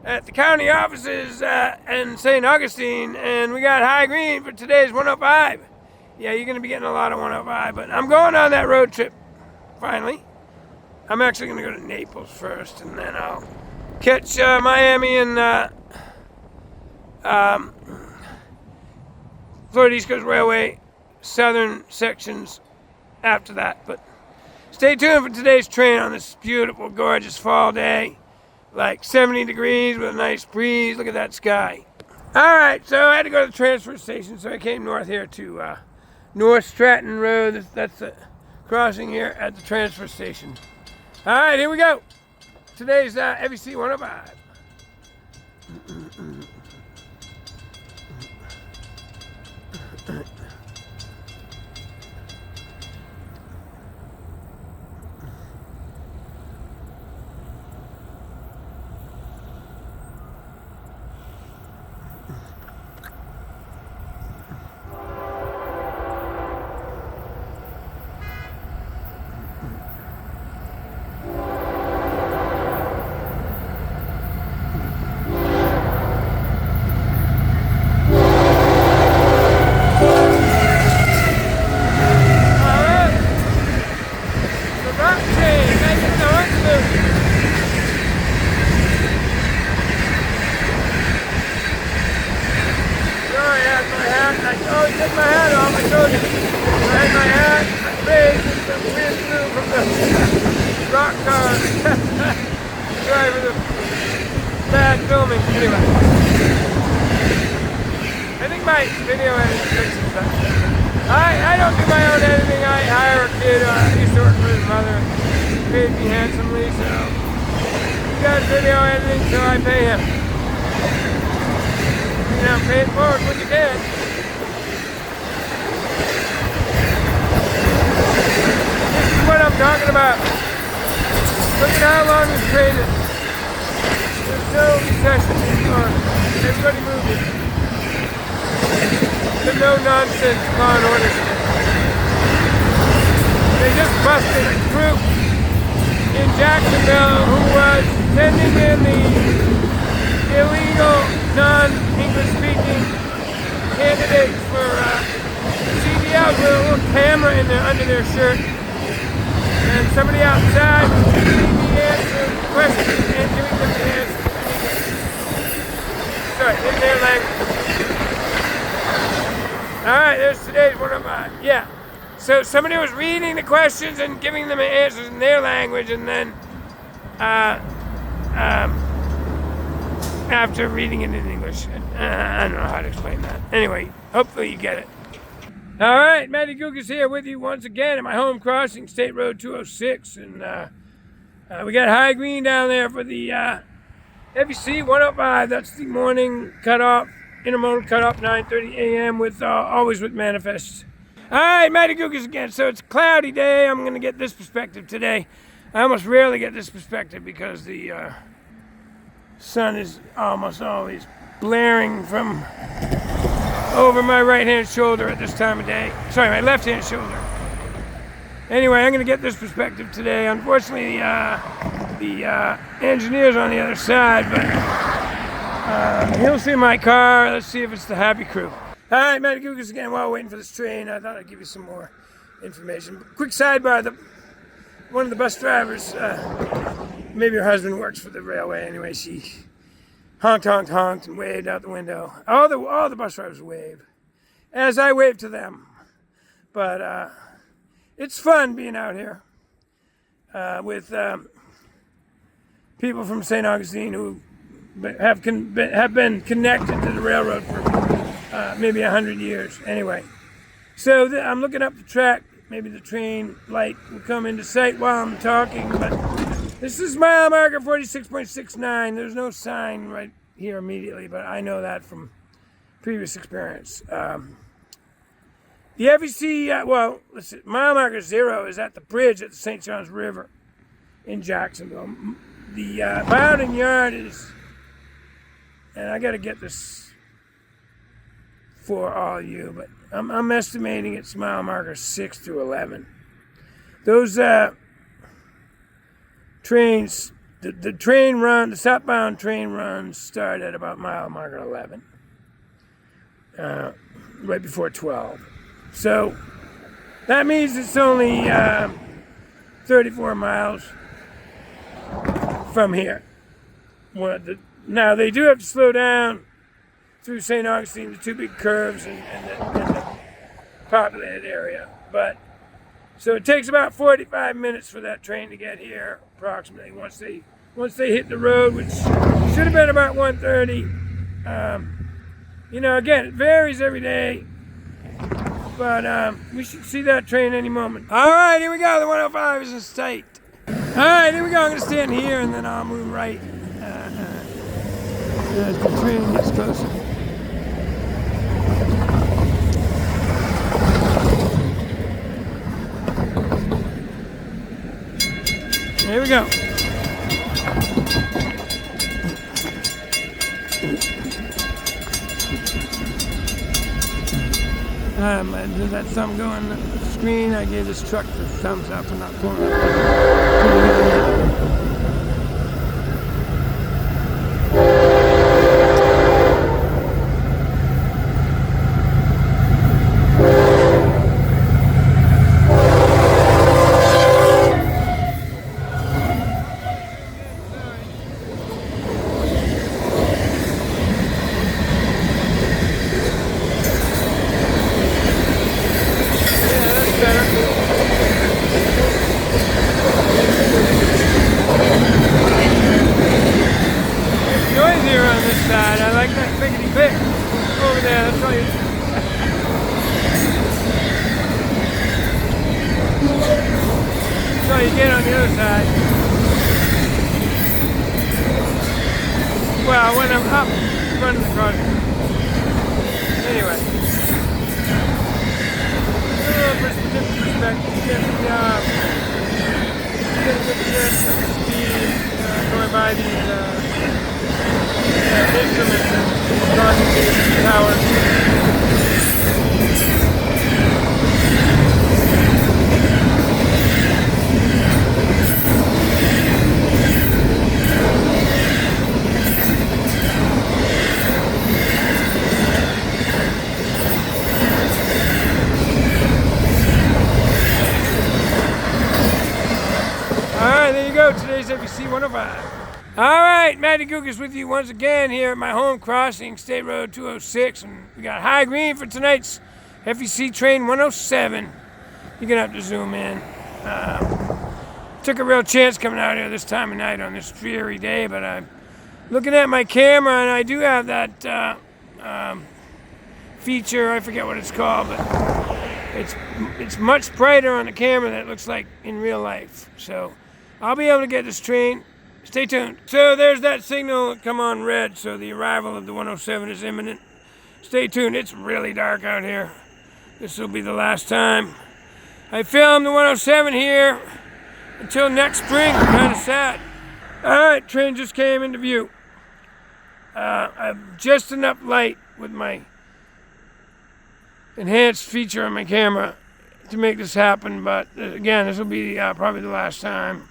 at the county offices in St. Augustine, and we got high green for today's 105. Yeah, you're going to be getting a lot of 105, but I'm going on that road trip finally. I'm actually going to go to Naples first, and then I'll catch Miami and Florida East Coast Railway southern sections after that. But stay tuned for today's train on this beautiful, gorgeous fall day. Like 70 degrees with a nice breeze. Look at that sky. All right, so I had to go to the transfer station, so I came north here to North Stratton Road. That's the crossing here at the transfer station. All right, here we go. Today's FEC 105. Take my hat off, I told you. I had my hat raised and the wind blew from the rock car. Sorry for the bad filming. Anyway. I think my video editing fixes that. I don't do my own editing. I hire a kid. He used to work for his mother. He paid me handsomely, so he does video editing, so I pay him. You know, pay it forward when you can. What I'm talking about. Look at how long this train is. There's no recession anymore. Everybody moving. There's no nonsense law and order. They just busted a group in Jacksonville who was sending in the illegal, non-English speaking candidates for CDLs with a little camera in there under their shirt. And somebody outside giving the answer questions and giving them the answer. Sorry, in their language. Alright, there's today's one of mine. Yeah. So somebody was reading the questions and giving them the answers in their language, and then after reading it in English. I don't know how to explain that. Anyway, hopefully you get it. All right, Matty Gugas here with you once again at my home crossing, State Road 206, and we got high green down there for the FEC 105. That's the morning cutoff, intermodal cutoff, 9:30 a.m. with always with manifests. All right, Matty Gugas again. So it's a cloudy day. I'm going to get this perspective today. I almost rarely get this perspective because the sun is almost always blaring from over my right-hand shoulder at this time of day. Sorry, my left-hand shoulder. Anyway, I'm going to get this perspective today. Unfortunately, the engineer's on the other side, but he'll see my car. Let's see if it's the happy crew. All right, Matty Gugas again. While waiting for this train, I thought I'd give you some more information. Quick sidebar, one of the bus drivers, maybe her husband works for the railway anyway, she honked and waved out the window. All the bus drivers wave, as I wave to them. But it's fun being out here with people from St. Augustine who have been connected to the railroad for maybe 100 years. Anyway, so I'm looking up the track. Maybe the train light will come into sight while I'm talking, but this is mile marker 46.69. There's no sign right here immediately, but I know that from previous experience. The FEC, let's see, mile marker 0 is at the bridge at the St. Johns River in Jacksonville. The bounding yard is, and I got to get this for all you, but I'm estimating it's mile marker 6 through 11. Those trains the train run, the southbound train runs start at about mile marker 11, right before 12. So that means it's only 34 miles from here. Now they do have to slow down through St. Augustine, the two big curves and the populated area. But so it takes about 45 minutes for that train to get here, approximately. Once they hit the road, which should have been about 1:30. Again, it varies every day, but we should see that train any moment. All right, here we go. The 105 is in sight. All right, here we go. I'm gonna stand here and then I'll move right as the train gets closer. Here we go. Did that thumb go on the screen? I gave this truck the thumbs up and not pulling it. I like that pickety pick over there. That's all you. That's all you get on the other side. Well, when I'm up running the crossing. Anyway, a little different perspective. Get a good sense of the speed going by these. Instruments and crossing the towers. All right, there you go. Today's FEC 105. All right, Matty Gugas with you once again here at my home crossing, State Road 206, and we got high green for tonight's FEC train 107. You're gonna have to zoom in. Took a real chance coming out here this time of night on this dreary day, but I'm looking at my camera and I do have that feature. I forget what it's called, but it's much brighter on the camera than it looks like in real life. So I'll be able to get this train. Stay tuned. So there's that signal come on red, so the arrival of the 107 is imminent. Stay tuned. It's really dark out here. This will be the last time I film the 107 here until next spring. Kind of sad. All right, train just came into view. I've just enough light with my enhanced feature on my camera to make this happen, but again, this will be probably the last time.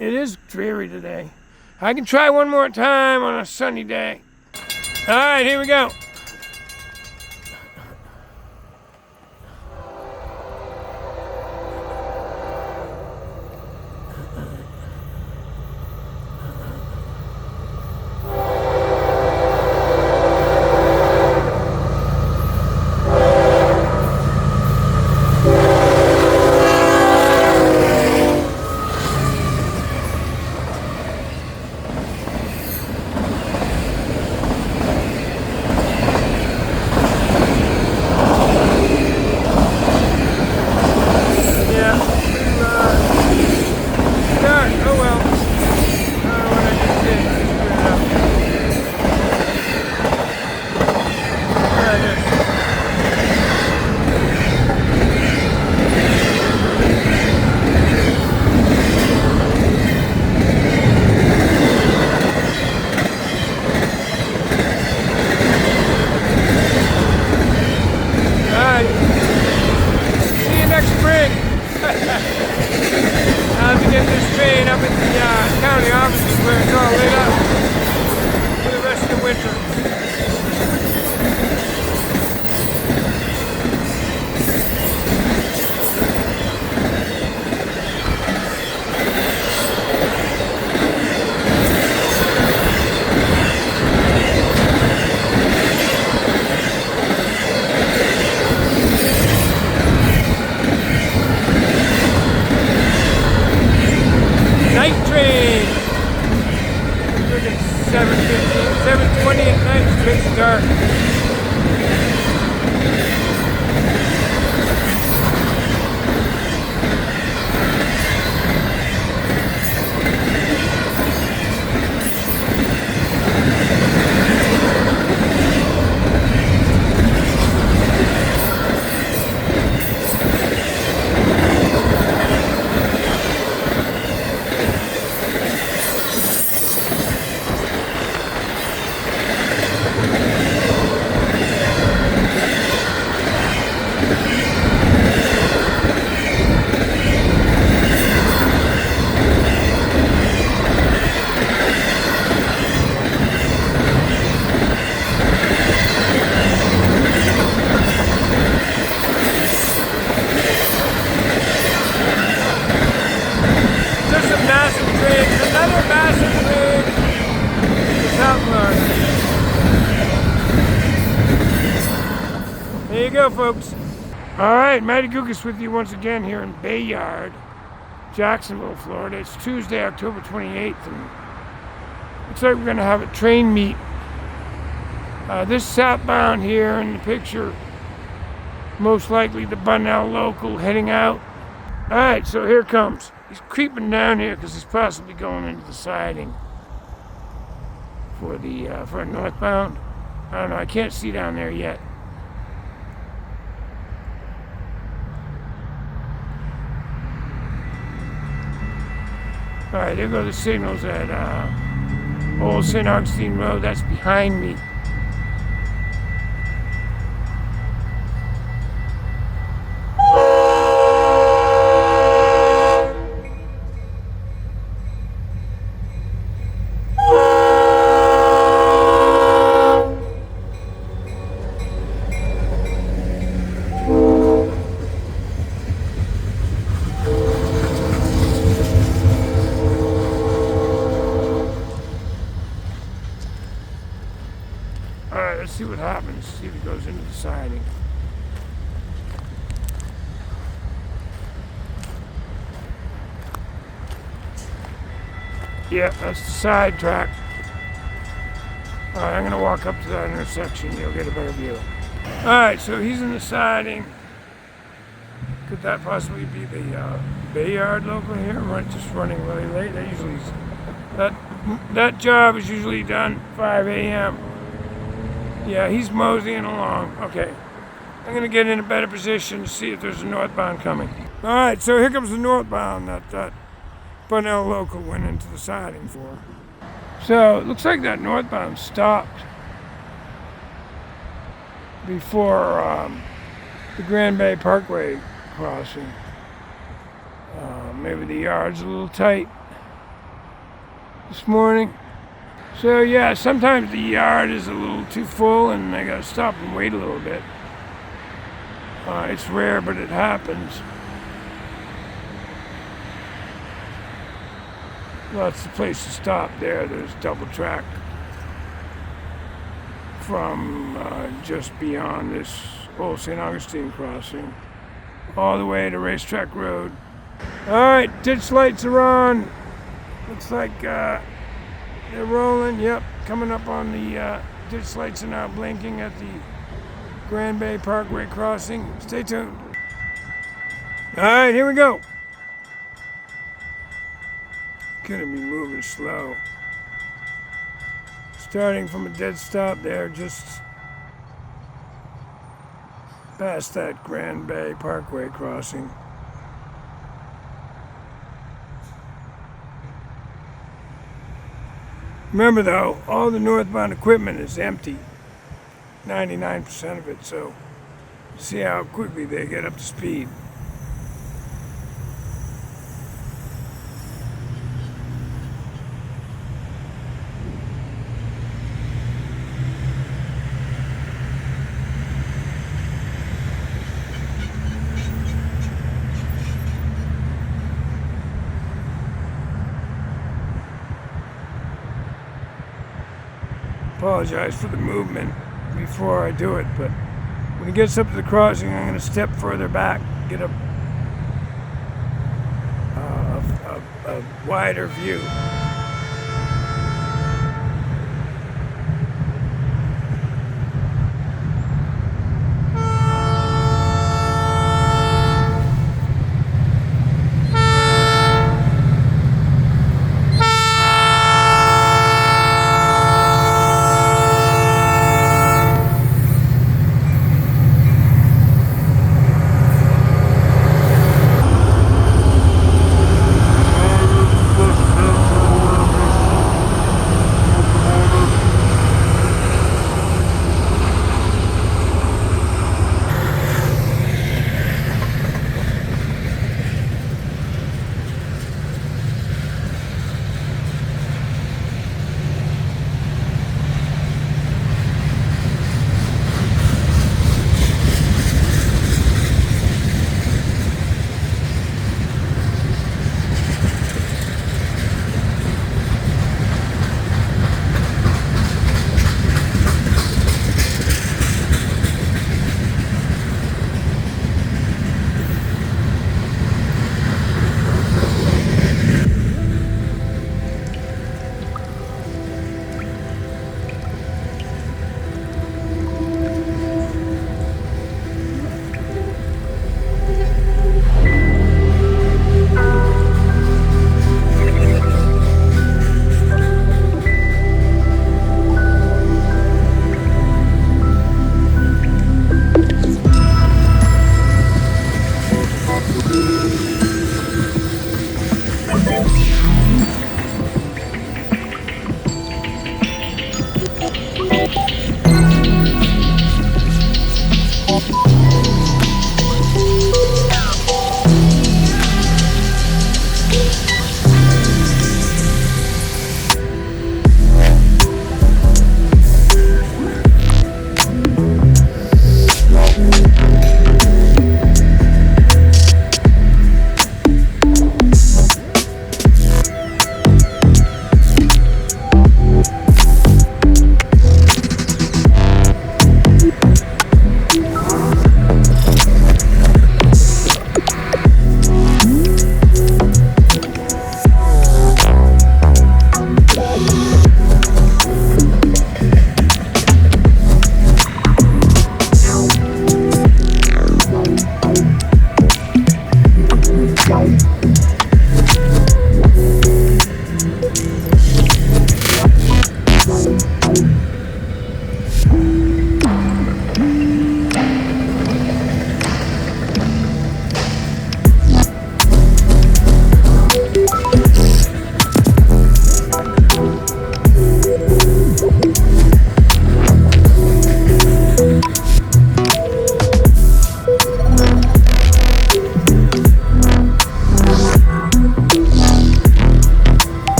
It is dreary today. I can try one more time on a sunny day. All right, here we go. 7:20 at night, it's pitch dark. There you go, folks. All right, Matty Gugas with you once again here in Bayard, Jacksonville, Florida. It's Tuesday, October 28th, and looks like we're going to have a train meet. This southbound here in the picture, most likely the Bunnell local heading out. All right, so here comes. He's creeping down here because he's possibly going into the siding for a northbound. I don't know, I can't see down there yet. All right, there go the signals at Old St. Augustine Road. That's behind me. Alright, let's see what happens. See if it goes into the siding. Yeah, that's the side track. Alright, I'm gonna walk up to that intersection. You'll get a better view. Alright, so he's in the siding. Could that possibly be the Bayard local here? Just running really late. That job is usually done 5 a.m. Yeah, he's moseying along. Okay. I'm going to get in a better position to see if there's a northbound coming. All right, so here comes the northbound that Bunnell local went into the siding for. So it looks like that northbound stopped before the Grand Bay Parkway crossing. Maybe the yard's a little tight this morning. So yeah, sometimes the yard is a little too full and I gotta stop and wait a little bit. It's rare, but it happens. Well, that's the place to stop there. There's double track from just beyond this Old St. Augustine crossing all the way to Racetrack Road. All right, ditch lights are on. Looks like they're rolling. Yep, coming up on the ditch lights are now blinking at the Grand Bay Parkway crossing. Stay tuned. All right, here we go. Gonna be moving slow. Starting from a dead stop there, just past that Grand Bay Parkway crossing. Remember though, all the northbound equipment is empty, 99% of it, so see how quickly they get up to speed. Apologize for the movement before I do it, but when he gets up to the crossing, I'm going to step further back, get a wider view.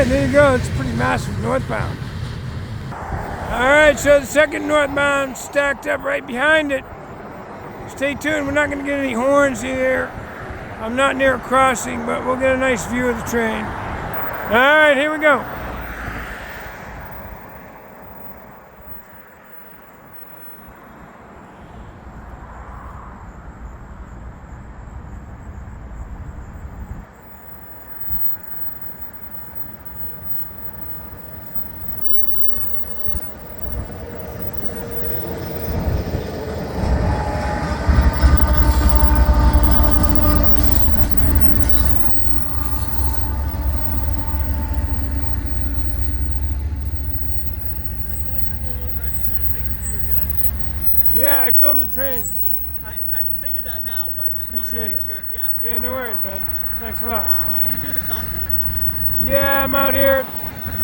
There you go, it's pretty massive northbound. Alright, so the second northbound stacked up right behind it. Stay tuned, we're not going to get any horns here. I'm not near a crossing, but we'll get a nice view of the train. Alright, here we go. Yeah, I filmed the trains. I figured that now, but just Appreciate wanted to make it. sure. Yeah, no worries, man. Thanks a lot. You do this often? Yeah, I'm out here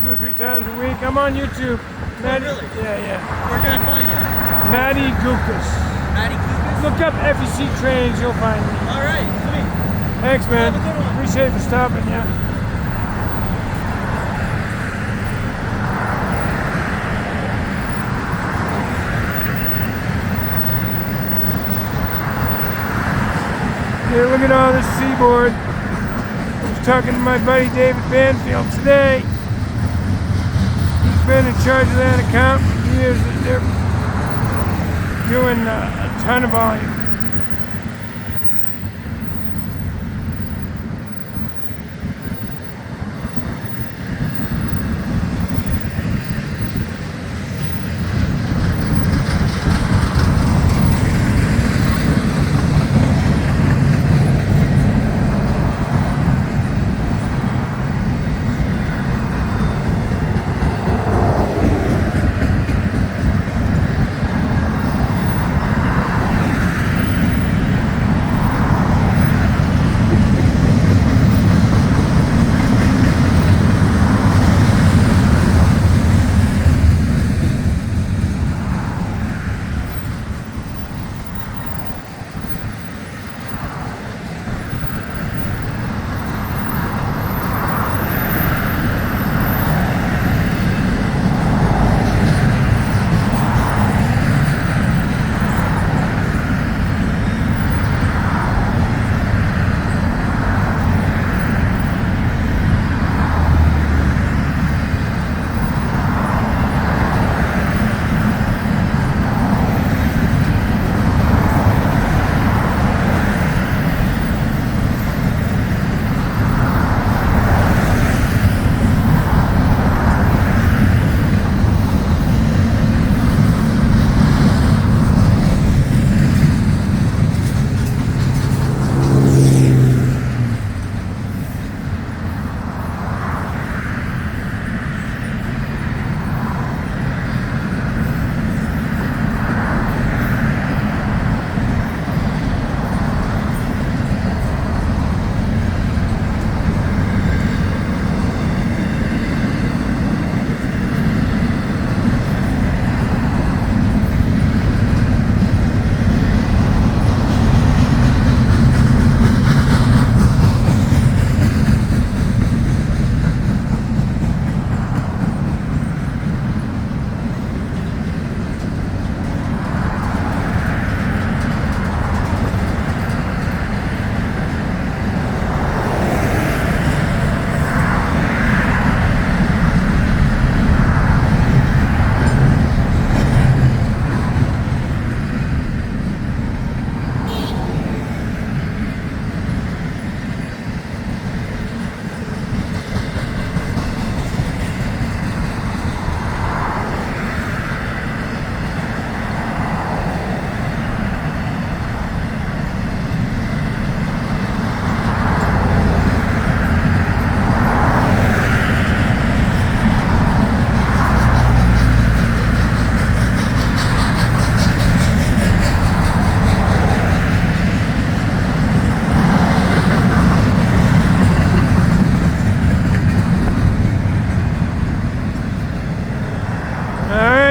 2 or 3 times a week. I'm on YouTube. Maddie, really? Yeah. Where can I find you? Maddie Gukas. Maddie Kukas? Look up FEC trains, you'll find me. All right, sweet. Thanks, man. Have a good one. Appreciate it for stopping, yeah. Here, look at all this seaboard. I was talking to my buddy David Banfield today. He's been in charge of that account for years. They're doing a ton of volume.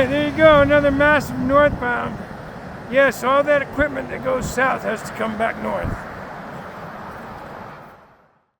right, there you go, another massive northbound. Yes, all that equipment that goes south has to come back north.